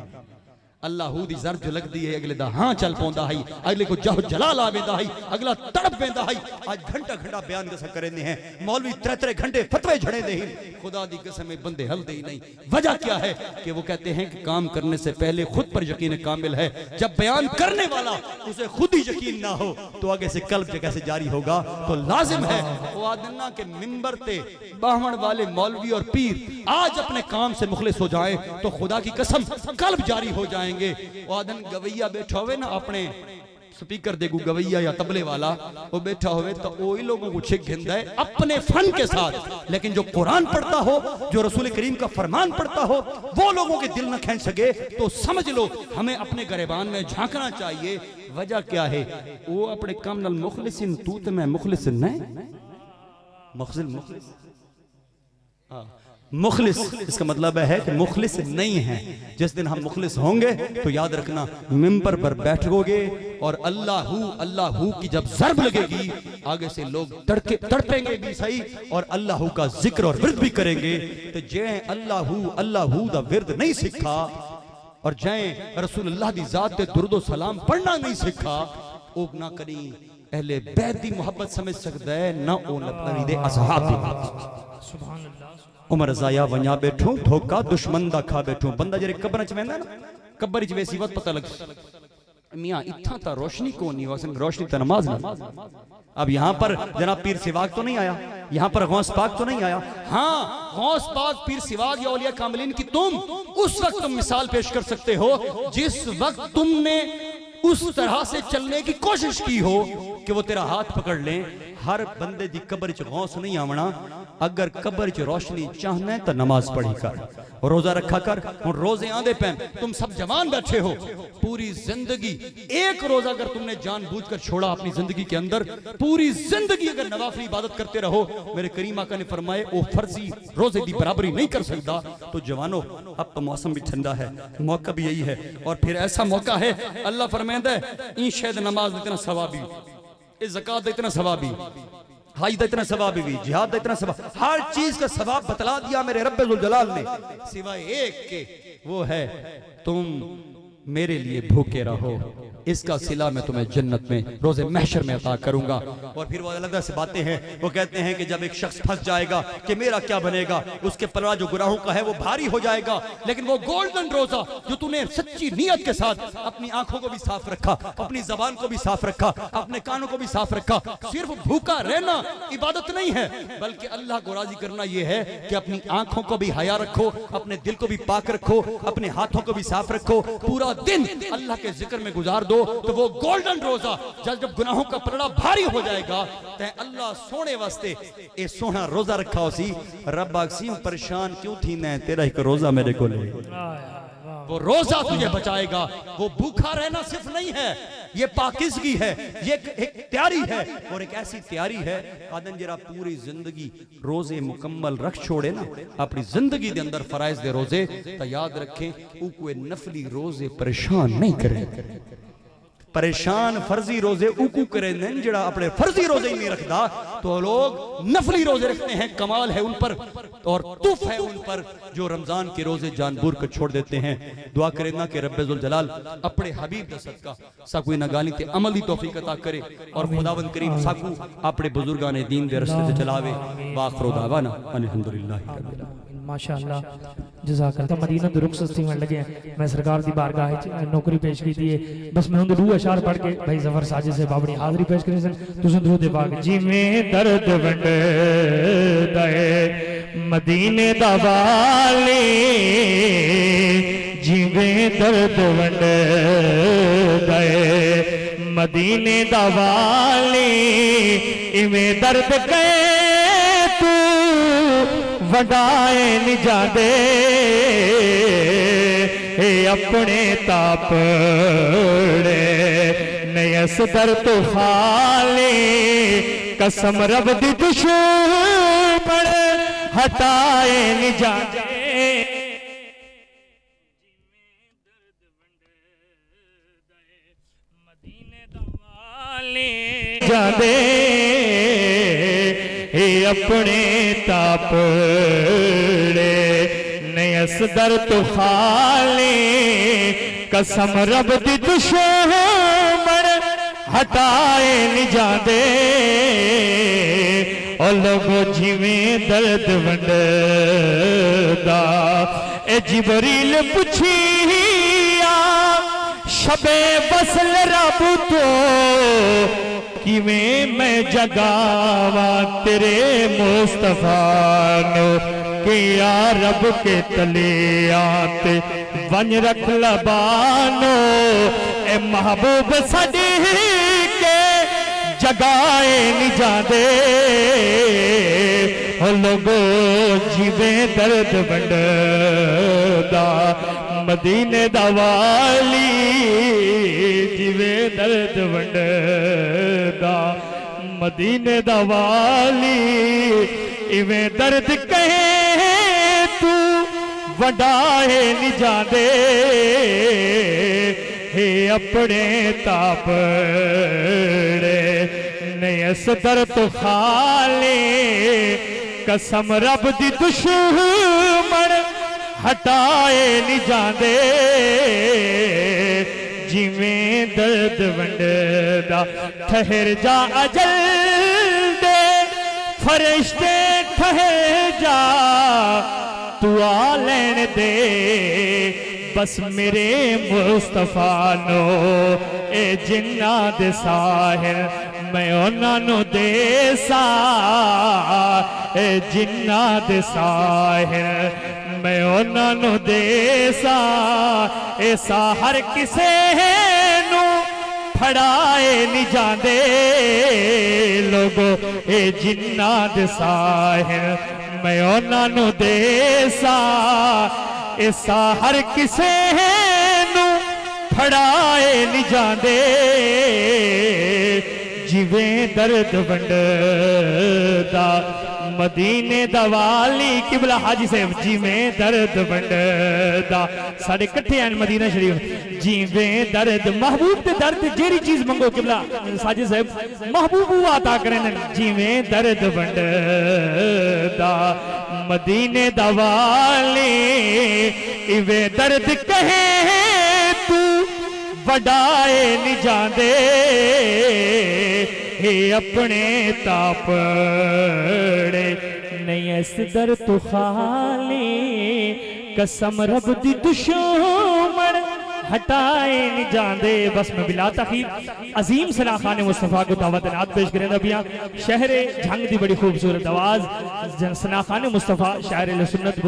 अल्लाहू दी जर जो लगदी है, अगले दा हां चल पौंदा है, अगले को जह जलाल आवेंदा है, अगला तड़प वेंदा है। आज घंटा घंटा बयान कसा करेंदे हैं मौलवी, 3 घंटे फतवे झड़े दे। खुदा दी कसम में बंदे हलदे ही नहीं। वजह क्या है कि वो कहते हैं कि काम करने से पहले खुद पर यकीन कामिल है। जब बयान करने वाला उसे खुद ही यकीन ना हो तो आगे से कल्ब से कैसे जारी होगा? तो लाजिम है वो आदन्ना के मिंबर ते बाहमण वाले मौलवी और पीर आज अपने काम से मुखलिस हो जाए तो खुदा की कसम कल्ब जारी हो जाए। वो आदन गवैया बैठा हुए ना, अपने स्पीकर देखू गवैया या तबले वाला वो बैठा हुए तो वही लोगों को छिक गिनता है अपने फन के साथ। लेकिन जो कुरान पढ़ता हो, जो रसूल करीम का फरमान पढ़ता हो, वो लोगों के दिल न खींच सके तो समझ लो हमें अपने गरेबान में झांकना चाहिए। वजह क्या है? वो अपने कम नल मुखलिसिन, तू तो मैं मुखलिस नहीं, मुखलिस इसका मतलब है कि मुखलिस नहीं है। जिस दिन हम मुखलिस होंगे तो याद रखना मिंबर पर बैठोगे और अल्लाहू अल्लाहू की जब ज़र्ब लगेगी आगे से लोग तड़पेंगे भी सही और अल्लाहू का जिक्र और विर्द भी करेंगे। तो जय अल्लाहू अल्लाहू दा विर्द नहीं सीखा और जय रसूलुल्लाह दी जात ते दुरूद सलाम पढ़ना नहीं सीखा, ओ ना करी अहले बैत दी मोहब्बत समझ सकदा है ना ओ नबी दे असहाब दी। सुभान अल्लाह। उमर ज़ाया वञा बैठो धोखा दुश्मन दा खा बैठो। बंदा जरे कब्र च वेंदा ना, कब्र च वैसी वक्त पता लग मियां इत्था ता रोशनी को नहीं वसन, रोशनी ता नमाज ना। अब यहाँ पर जनाब पीर सिवाक तो नहीं आया, यहाँ पर गौस पाक तो नहीं आया। हाँ, गौस पाक पीर सिवाक या औलिया कामिलीन की तुम उस वक्त तुम मिसाल पेश कर सकते हो जिस वक्त तुमने उस तरह से चलने की कोशिश की हो कि वो तेरा हाथ पकड़ लें। हर बंदे दी कब्र च गौस नहीं आवना। अगर कब्र च रोशनी चाहना है तो नमाज पढ़ी कर, रोजा रखा कर। और रोजे आंदे पैन, तुम सब जवान बैठे हो, पूरी जिंदगी एक रोजा अगर तुमने जानबूझकर छोड़ा अपनी जिंदगी के अंदर, पूरी जिंदगी अगर नवाफिल इबादत करते रहो, मेरे करीम आका ने फरमाए वो फर्जी रोजे की बराबरी नहीं कर सकता। तो जवानों अब तो मौसम भी ठंडा है, मौका भी यही है और फिर ऐसा मौका है अल्लाह फरमाता है इन शायद नमाज इतना सवाबी, इस ज़कात इतना सवाबी, हज का इतना सवाब भी, जिहाद का इतना सवाब, हर चीज का सवाब बतला दिया मेरे रब्बुल जलाल ने, सिवाय एक के वो है तुम मेरे लिए भूखे रहो, इसका सिला मैं तुम्हें जन्नत में रोजे महशर में अता करूंगा। और फिर वो अलग से बातें हैं, वो कहते हैं कि जब एक शख्स फंस जाएगा कि मेरा क्या बनेगा, उसके पलड़ा जो गुनाहों का है वो भारी हो जाएगा। लेकिन वो गोल्डन रोजा जो तूने सच्ची नीयत के साथ अपनी आंखों को भी साफ रखा, अपनी जबान को भी साफ रखा, अपने कानों को भी साफ रखा, सिर्फ भूखा रहना इबादत नहीं है, बल्कि अल्लाह को राजी करना यह है कि अपनी आंखों को भी हया रखो, अपने दिल को भी पाक रखो, अपने हाथों को भी साफ रखो, पूरा दिन अल्लाह के जिक्र में गुजार दो। तो वो गोल्डन रोजा जब गुनाहों का पलड़ा भारी हो जाएगा ते अल्लाह सोने वास्ते ए सोना रोजा रखा उसी रब आखसी परेशान क्यों थी न तेरा एक रोजा मेरे को ले। वो रोजा तुझे बचाएगा। वो भूखा रहना सिर्फ नहीं है, ये पाकिज़गी है, ये एक तैयारी है, और एक ऐसी तैयारी है आदम जरा पूरी जिंदगी रोजे मुकम्मल रख छोड़े ना अपनी जिंदगी के अंदर फराइज दे रोजे, तो याद रखें वो कोई नफली रोजे परेशान नहीं करे। परेशान फर्जी रोजे उकू करे नहीं, जड़ा अपने फर्जी रोजे ही नहीं रखता, तो लोग नफली रोजे रखते हैं। कमाल है उन पर और तुफ है उन पर जो रमजान के रोजे जानबूझ कर छोड़ देते हैं। दुआ करें ना कि रब्बे जुल जलाल अपने हबीब दा सदका साकू इन गाली ते अमल दी तौफीक अता करे, और खुदावंद करीम साकू अपने बुजुर्गां ने दीन दे रस्ते ते चलावे। वाखिरु दावाना अल्हम्दुलिल्लाहि रब्बिल आलमीन। माशाअल्लाह जज़ाकल्लाह। मदीना दे रुखसत होने लगे हैं, मैं सरकार दी बारगाह च नौकरी पेश की थी। बस मैं उन्हें रूह अशार पढ़ के भाई जफर साजिद से अपनी हाज़री पेश करी सन। तुसीं दरूद पाक जिवें दर्द वंड दे मदीने दा वाली, जिवें दर्द वंड दे मदीने दा वाली, इवें दर्द के तू वडाए नहीं जाते अपने तापड़े नयस दर तो खाली, कसम रब दी दुश्मन हटाए नहीं जाते। मदीने दवाले जाते अपने तापड़े नयस दर तो खाली, कसम रब दी दुश्मन हटाए नहीं जाते। और लोगो जिवें दर्द वंडदा ए जिबरील पुछिया शबे बसल रब तो, किवें मैं जगावा तेरे मुस्तफा नो, कि या रब के तले आते वन रख लबानो, ए महबूब सदी के जगाए नहीं जाते। लोगो जिवें दर्द वंडदा मदीने दा वाली, जिवें दर्द वंडदा मदीने दा वाली, इवें दर्द कहे तू वडाए नहीं जाते अपने तापड़े नयस दर तो खाली, कसम रब दी दुश्मन हटाए नहीं जाते। जिवें दर्द वंडदा ठहर जा अजल दे फरिश्ते ठहर जा, तू आ लेन दे बस मेरे मुस्तफा नो, ए जिन्ना दे साहिल मैं उन्हां देसा, ए जिन्ना दे साहिल मैं उन्हां देसा, ऐसा हर किसे नू फड़ाए नहीं जाते। लोगो ए जिन्ना दे साहिल मैं उन्हां देसा, ऐसा हर किसे नू फड़ाए नहीं जाते। जिवें दर्द वंडदा मदीने दा वाली, किबला हाजी साहब जिवें दर्द वंडदा साढ़े कट्ठे हैं मदीना शरीफ। जिवें दर्द महबूब ते दर्द जेरी चीज मंगो किबला साजी साहब महबूब अता करें। जिवें दर्द वंडदा मदीने दा वाली, इवें दर्द कहे तू वडाए नहीं जाते अपने तापड़े नयस दर तो खाली, कसम रब दी दुश्मन हटाए नहीं जाते। बस मैं बिला तखीर अजीम सना खान मुस्तफ़ा को दावत नात पेश करें। अभियान शहर झंग दी बड़ी खूबसूरत आवाज सना खान मुस्तफ़ा शायर सुन्नत